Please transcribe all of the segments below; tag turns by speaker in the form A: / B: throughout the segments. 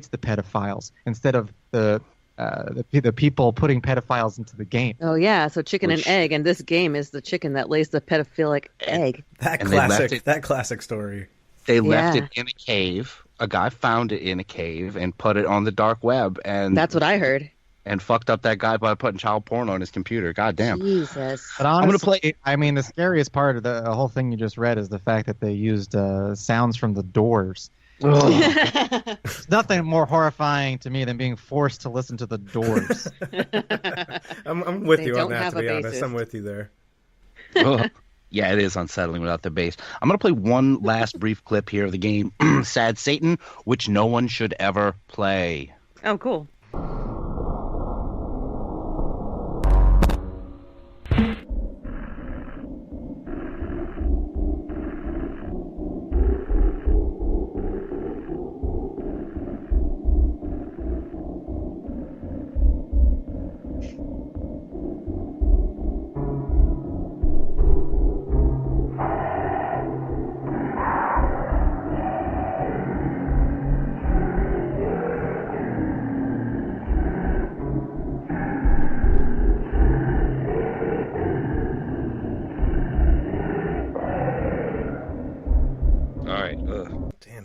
A: the pedophiles instead of the people putting pedophiles into the game.
B: Oh yeah, so chicken and egg, and this game is the chicken that lays the pedophilic egg.
C: That classic story.
D: They left it in a cave. A guy found it in a cave and put it on the dark web, and
B: that's what I heard.
D: And fucked up that guy by putting child porn on his computer. God damn.
B: Jesus.
A: But honestly, I mean, the scariest part of the whole thing you just read is the fact that they used sounds from the Doors. There's nothing more horrifying to me than being forced to listen to the Doors.
C: I'm with you on that, to be honest. I'm with you there.
D: Yeah, it is unsettling without the bass. I'm going to play one last brief clip here of the game, Sad Satan, which no one should ever play.
B: Oh, cool.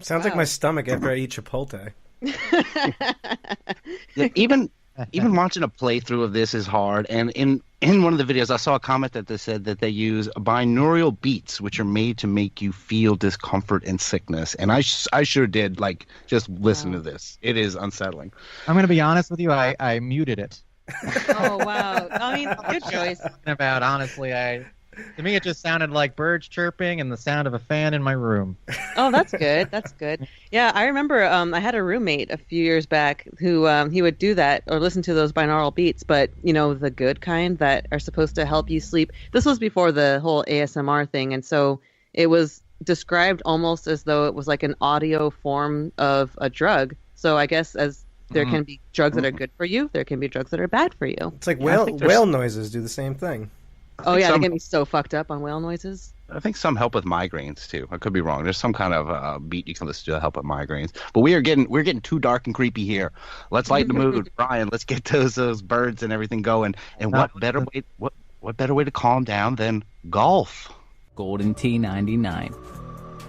C: Sounds like my stomach after I eat Chipotle.
D: Even watching a playthrough of this is hard. And in one of the videos, I saw a comment that they said that they use binaural beats, which are made to make you feel discomfort and sickness. And I sure did, just listen to this. It is unsettling.
A: I'm going to be honest with you. I muted it.
B: Oh, wow. I mean, good choice.
A: Honestly, to me, it just sounded like birds chirping and the sound of a fan in my room.
B: Oh, that's good. That's good. Yeah, I remember I had a roommate a few years back who he would do that or listen to those binaural beats, but, the good kind that are supposed to help you sleep. This was before the whole ASMR thing, and so it was described almost as though it was like an audio form of a drug. So I guess as there can be drugs that are good for you, there can be drugs that are bad for you.
C: It's like whale noises do the same thing.
B: Oh, yeah, they're going to be so fucked up on whale noises.
D: I think some help with migraines, too. I could be wrong. There's some kind of beat you can listen to help with migraines. But we're getting too dark and creepy here. Let's lighten the mood. Brian, let's get those birds and everything going. And what better way to calm down than golf?
E: Golden Tee 99.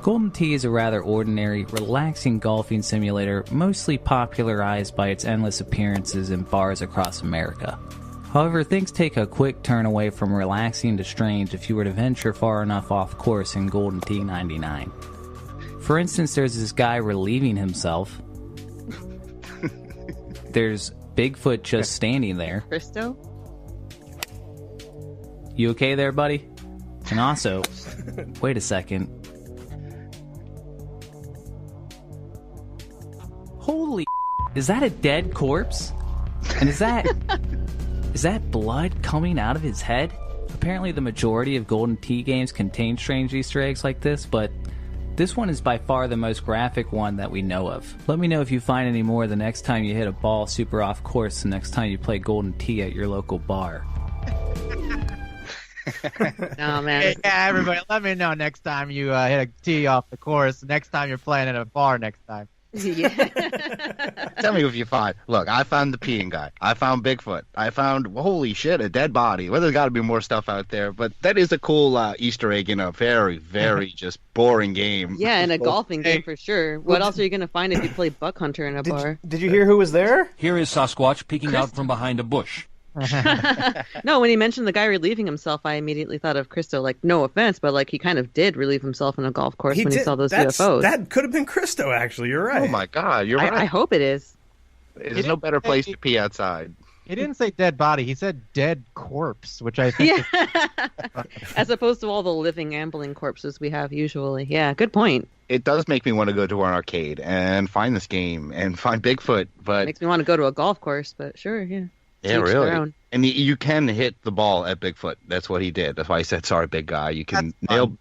E: Golden Tee is a rather ordinary, relaxing golfing simulator mostly popularized by its endless appearances in bars across America. However, things take a quick turn away from relaxing to strange if you were to venture far enough off course in Golden Tee 99. For instance, there's this guy relieving himself. There's Bigfoot just standing there.
B: Christo?
E: You okay there, buddy? And also, wait a second. Holy is that a dead corpse? And is that blood coming out of his head? Apparently the majority of Golden Tee games contain strange Easter eggs like this, but this one is by far the most graphic one that we know of. Let me know if you find any more the next time you hit a ball super off course, the next time you play Golden Tee at your local bar.
B: Oh, man.
A: Yeah, everybody, let me know next time you hit a tee off the course, next time you're playing at a bar next time.
B: Yeah.
D: Tell me if you find. Look, I found the peeing guy. I found Bigfoot. I found, holy shit, a dead body. Well, there's got to be more stuff out there, but that is a cool Easter egg in a very, very just boring game.
B: Yeah, in a golfing game for sure. What else are you going to find if you play Buck Hunter in a bar?
C: Did you hear who was there?
F: Here is Sasquatch peeking out from behind a bush.
B: No, when he mentioned the guy relieving himself, I immediately thought of Christo. Like, no offense, but like he kind of did relieve himself in a golf course when he saw those UFOs.
C: That could have been Christo, actually. You're right.
D: Oh my God, you're right.
B: I hope it is.
D: There's no better place to pee outside.
A: He didn't say dead body. He said dead corpse, which I think
B: as opposed to all the living, ambling corpses we have usually. Yeah, good point.
D: It does make me want to go to an arcade and find this game and find Bigfoot, but...
B: It makes me want to go to a golf course, but sure, yeah.
D: Yeah, really. And you can hit the ball at Bigfoot. That's what he did. That's why I said, sorry, big guy. You can nail...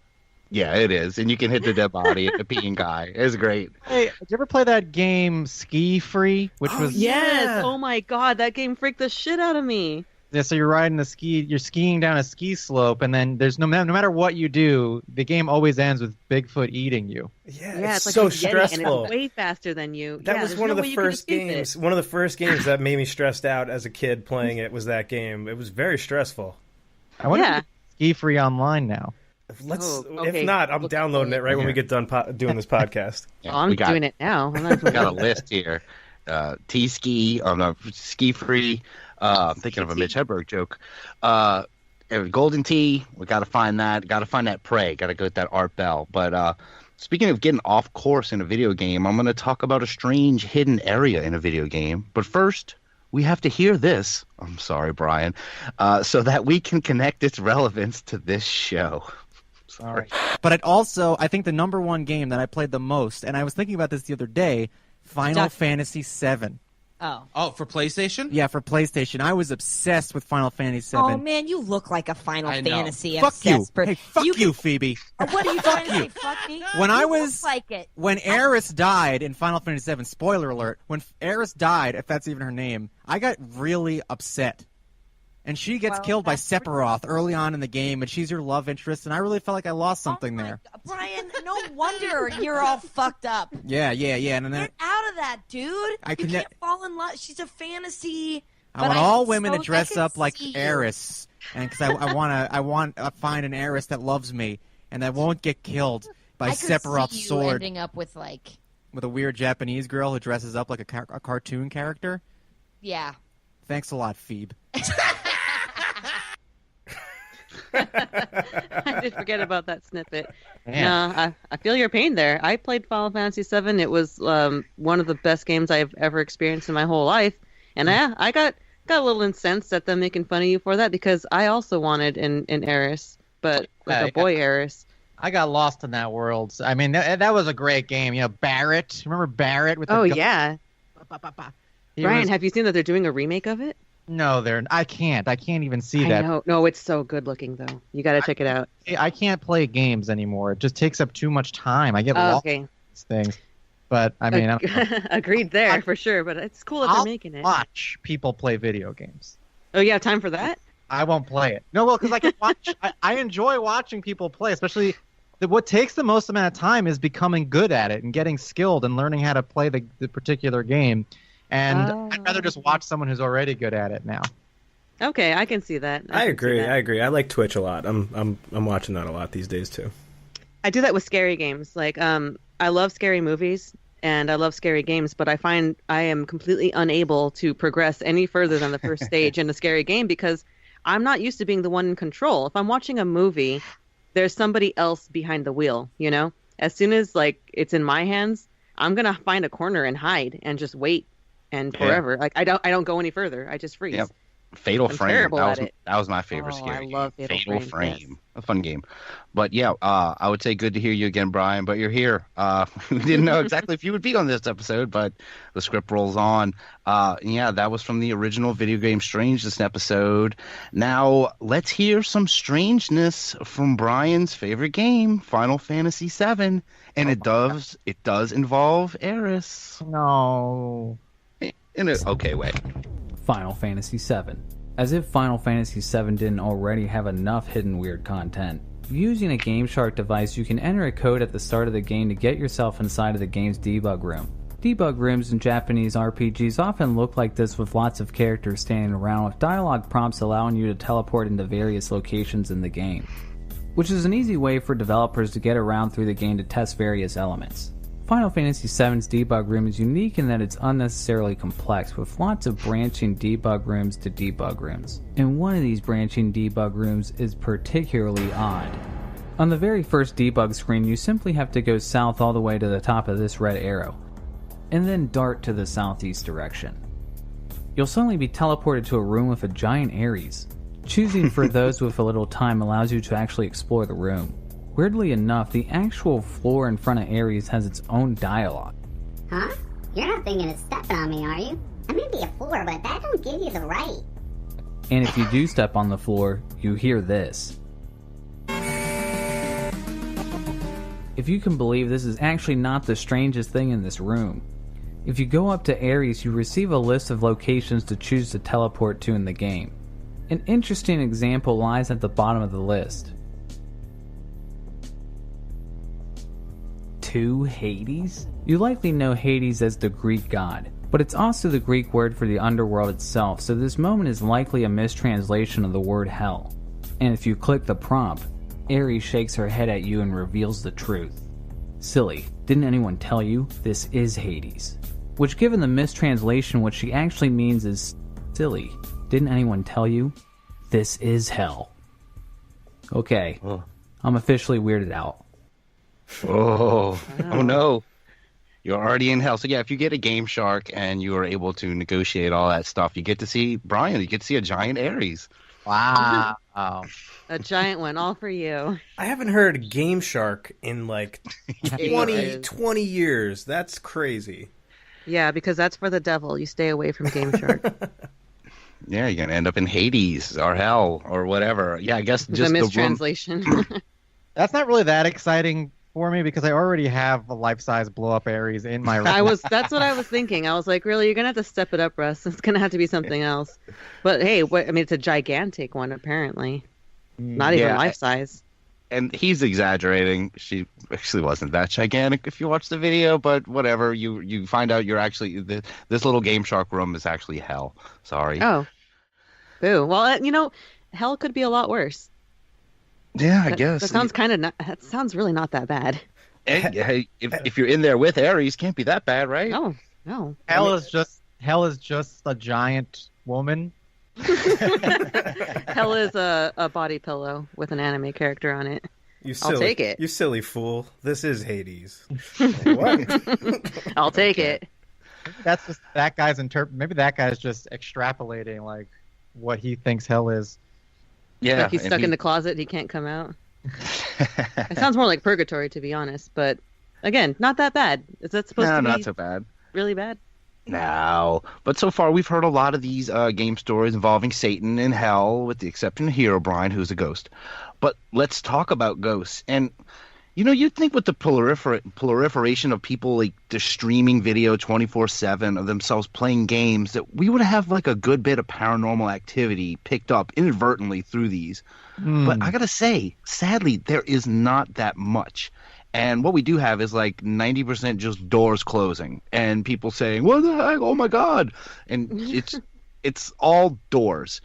D: Yeah, it is. And you can hit the dead body at the peeing guy. It's great.
A: Hey, did you ever play that game Ski Free? Which was
B: Yes. Oh, my God. That game freaked the shit out of me.
A: Yeah, so you're skiing down a ski slope, and then there's no matter what you do, the game always ends with Bigfoot eating you.
C: Yeah, it's
B: like
C: so
B: a Yeti,
C: stressful.
B: And it's way faster than you.
C: That was one of the first games. One of the first games that made me stressed out as a kid playing it was that game. It was very stressful.
A: I wonder if it's ski free online now.
C: If not, I'm downloading it right when we get done doing this podcast.
B: Yeah, I'm doing it now.
D: We got a list here. T-Ski, Ski Free. I'm thinking of a Mitch Hedberg joke. Golden Tee, we got to find that. Got to find that Prey. Got to go with that Art Bell. But speaking of getting off course in a video game, I'm going to talk about a strange hidden area in a video game. But first, we have to hear this. I'm sorry, Brian. So that we can connect its relevance to this show. Sorry.
G: But I think the number one game that I played the most, and I was thinking about this the other day, Final Fantasy VII.
H: Oh, for PlayStation?
G: Yeah, for PlayStation. I was obsessed with Final Fantasy VII.
I: Oh, man, you look like a Final Fantasy
G: Fuck
I: obsessed
G: you. Hey, fuck you, Phoebe.
I: What are you trying to say? Fuck me?
G: When Aeris died in Final Fantasy VII, spoiler alert, when Aeris died, if that's even her name, I got really upset. And she gets killed by Sephiroth early on in the game, and she's your love interest, and I really felt like I lost something there.
I: Brian, no wonder you're all fucked up.
G: Yeah. And then,
I: get out of that, dude. You can't fall in love. She's a fantasy.
G: I want all women to dress up like Aeris, and because I want to find an Aeris that loves me and that won't get killed by Sephiroth's sword.
I: Ending up with
G: with a weird Japanese girl who dresses up like a cartoon character.
I: Yeah.
G: Thanks a lot, Phoebe.
B: I did forget about that snippet. I feel your pain there. I played Final Fantasy VII. It was one of the best games I've ever experienced in my whole life. And I got a little incensed at them making fun of you for that because I also wanted an Aeris, but like a boy Aeris.
A: I got lost in that world. I mean, that was a great game. You know, Barrett. Remember Barrett? With the
B: yeah. Brian, have you seen that they're doing a remake of it?
A: No, I can't even see that.
B: No, it's so good looking though. You got to check it out.
A: I can't play games anymore. It just takes up too much time. I get lost in these things. But I mean,
B: agreed there for sure. But it's cool that they're making it.
A: Watch people play video games.
B: Oh, you have time for that?
A: I won't play it. No, well, because I can watch. I enjoy watching people play, especially. What takes the most amount of time is becoming good at it and getting skilled and learning how to play the particular game. And I'd rather just watch someone who's already good at it now.
B: Okay, I can see that.
C: I agree. I like Twitch a lot. I'm watching that a lot these days too.
B: I do that with scary games. Like I love scary movies and I love scary games, but I find I am completely unable to progress any further than the first stage in a scary game because I'm not used to being the one in control. If I'm watching a movie, there's somebody else behind the wheel, you know? As soon as it's in my hands, I'm going to find a corner and hide and just wait. And forever, I don't go any further. I just freeze. Yep.
D: Fatal Frame. That was my favorite scary game.
B: I love Fatal Frame.
D: Yes. A fun game. But yeah, I would say good to hear you again, Brian. But you're here. We didn't know exactly if you would be on this episode, but the script rolls on. Yeah, that was from the original Video Game Strangeness episode. Now let's hear some strangeness from Brian's favorite game, Final Fantasy VII, and it does involve Aeris.
A: No.
D: In an okay way.
E: Final Fantasy VII. As if Final Fantasy VII didn't already have enough hidden weird content. Using a Game Shark device, you can enter a code at the start of the game to get yourself inside of the game's debug room. Debug rooms in Japanese RPGs often look like this, with lots of characters standing around with dialogue prompts allowing you to teleport into various locations in the game, which is an easy way for developers to get around through the game to test various elements. Final Fantasy VII's debug room is unique in that it's unnecessarily complex, with lots of branching debug rooms to debug rooms. And one of these branching debug rooms is particularly odd. On the very first debug screen, you simply have to go south all the way to the top of this red arrow, and then dart to the southeast direction. You'll suddenly be teleported to a room with a giant Ares. Choosing for those with a little time allows you to actually explore the room. Weirdly enough, the actual floor in front of Ares has its own dialogue.
J: Huh? You're not thinking of stepping on me, are you? I may be a floor, but that don't give you the right.
E: And if you do step on the floor, you hear this. If you can believe, this is actually not the strangest thing in this room. If you go up to Ares, you receive a list of locations to choose to teleport to in the game. An interesting example lies at the bottom of the list. 2 Hades? You likely know Hades as the Greek god, but it's also the Greek word for the underworld itself, so this moment is likely a mistranslation of the word hell. And if you click the prompt, Ares shakes her head at you and reveals the truth. Silly, didn't anyone tell you this is Hades? Which, given the mistranslation, what she actually means is, silly, didn't anyone tell you this is hell? Okay, I'm officially weirded out.
D: Oh no. You're already in hell. So yeah, if you get a Game Shark and you are able to negotiate all that stuff, you get to see Brian. You get to see a giant Ares.
A: Wow.
B: A giant one, all for you.
C: I haven't heard Game Shark in like 20 years. That's crazy.
B: Yeah, because that's for the devil. You stay away from Game Shark.
D: Yeah, you're going to end up in Hades or hell or whatever. Yeah, I guess just
B: the mistranslation.
A: That's not really that exciting for me because I already have a life-size blow-up Ares in my room.
B: That's what I was thinking. I was like, really, you're gonna have to step it up, Russ. It's gonna have to be something else. But hey, it's a gigantic one apparently. Not even life-size.
D: And he's exaggerating. She actually wasn't that gigantic if you watch the video, but whatever. You find out you're actually this little Game Shark room is actually hell. Sorry.
B: Oh. Boo. Well, hell could be a lot worse.
D: Yeah, I guess.
B: That sounds really not that bad.
D: Hey, if you're in there with Ares, can't be that bad, right?
B: No.
A: Hell is just a giant woman.
B: Hell is a body pillow with an anime character on it. I'll take it.
C: You silly fool. This is Hades. What?
B: I'll take it.
A: That's just that guy's maybe that guy's just extrapolating like what he thinks hell is.
D: Yeah,
B: like he's stuck in the closet, he can't come out. It sounds more like purgatory, to be honest. But again, not that bad. Is that supposed to be
D: not so bad?
B: Really bad?
D: No, but so far we've heard a lot of these game stories involving Satan and hell, with the exception of Herobrine, who's a ghost. But let's talk about ghosts. And you'd think with the proliferation of people like just streaming video 24/7 of themselves playing games that we would have like a good bit of paranormal activity picked up inadvertently through these. But I gotta say, sadly, there is not that much. And what we do have is like 90% just doors closing and people saying, "What the heck? Oh my God!" And it's all doors.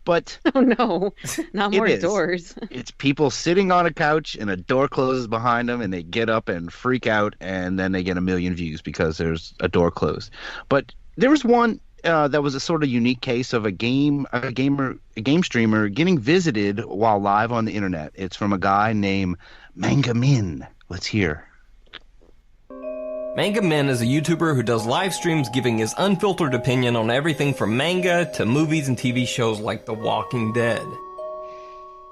D: But
B: oh no, not more doors.
D: It's people sitting on a couch and a door closes behind them and they get up and freak out and then they get a million views because there's a door closed. But there was one that was a sort of unique case of a game streamer getting visited while live on the internet. It's from a guy named Manga Min. Let's hear.
K: Manga Min is a YouTuber who does live streams giving his unfiltered opinion on everything from manga to movies and TV shows like The Walking Dead.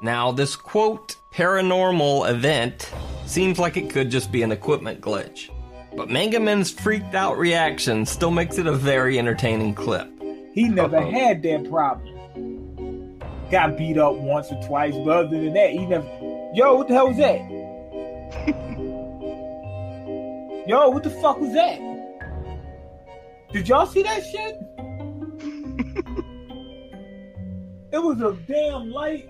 K: Now, this quote, paranormal event seems like it could just be an equipment glitch. But Manga Min's freaked out reaction still makes it a very entertaining clip.
L: He never had that problem. Got beat up once or twice, but other than that, he never... Yo, what the hell was that? Yo, what the fuck was that? Did y'all see that shit? It was a damn light.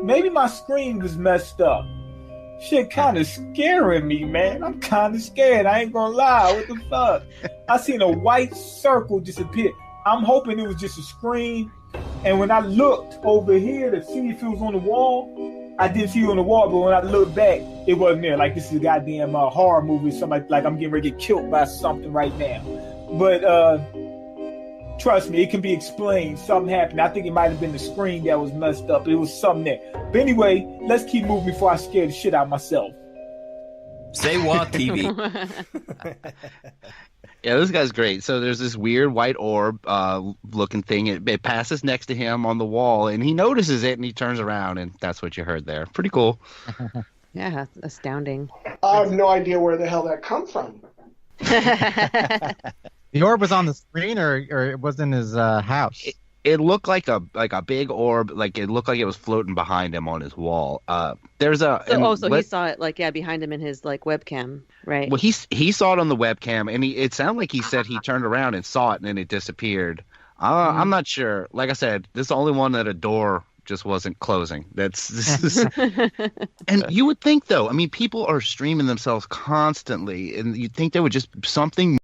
L: Maybe my screen was messed up. Shit kind of scaring me, man. I'm kind of scared. I ain't gonna lie. What the fuck? I seen a white circle disappear. I'm hoping it was just a screen. And when I looked over here to see if it was on the wall, I didn't see it on the wall, but when I looked back, it wasn't there. Like, this is a goddamn horror movie. Somebody, like, I'm getting ready to get killed by something right now. But trust me, it can be explained. Something happened. I think it might have been the screen that was messed up. It was something there. But anyway, let's keep moving before I scare the shit out of myself.
K: Say what, TV?
D: Yeah, this guy's great. So there's this weird white orb looking thing. It passes next to him on the wall, and he notices it, and he turns around, and that's what you heard there. Pretty cool.
B: Yeah, astounding.
M: I have no idea where the hell that come from.
A: The orb was on the screen, or it was in his house?
D: It looked like a big orb. Like, it looked like it was floating behind him on his wall. There's a...
B: So he saw it, like, behind him in his, like, webcam, right?
D: Well, he saw it on the webcam, and it sounded like he said he turned around and saw it, and then it disappeared. I'm not sure. Like I said, this is the only one that a door just wasn't closing. And you would think, though, I mean, people are streaming themselves constantly, and you'd think there would just something